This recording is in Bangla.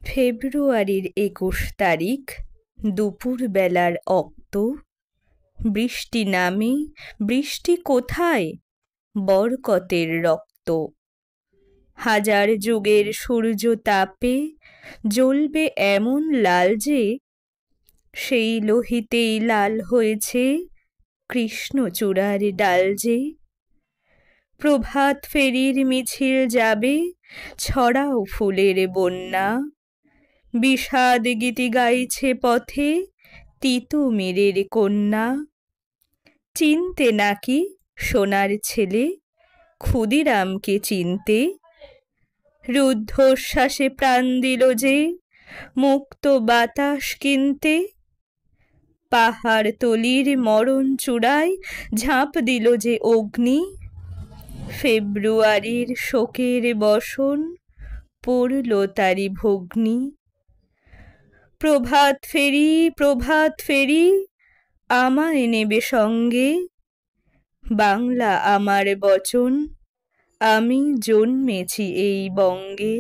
ফেব্রুয়ারির ২১ তারিখ দুপুর বেলার অক্ত। বৃষ্টি নামে, বৃষ্টি কোথায়? বরকতের রক্ত। হাজার যুগের সূর্য তাপে জ্বলবে এমন লাল যে, সেই লোহিতেই লাল হয়েছে কৃষ্ণচূড়ার ডাল যে। প্রভাত ফেরির মিছিল যাবে, ছড়াও ফুলের বন্যা। বিষাদ গীতি গাইছে পথে তিতুমিরের কন্যা। চিনতে নাকি সোনার ছেলে ক্ষুদিরামকে চিনতে? রুদ্ধশ্বাসে প্রাণ দিল যে মুক্ত বাতাস কিনতে। পাহাড়তলির মরণ চূড়ায় ঝাঁপ দিল যে অগ্নি। ফেব্রুয়ারির শোকের বসন পড়ল তারি ভগ্নি। প্রভাত ফেরি, প্রভাত ফেরি, আমায় নেবে সঙ্গে। বাংলা আমার বচন, আমি জন্মেছি এই বঙ্গে।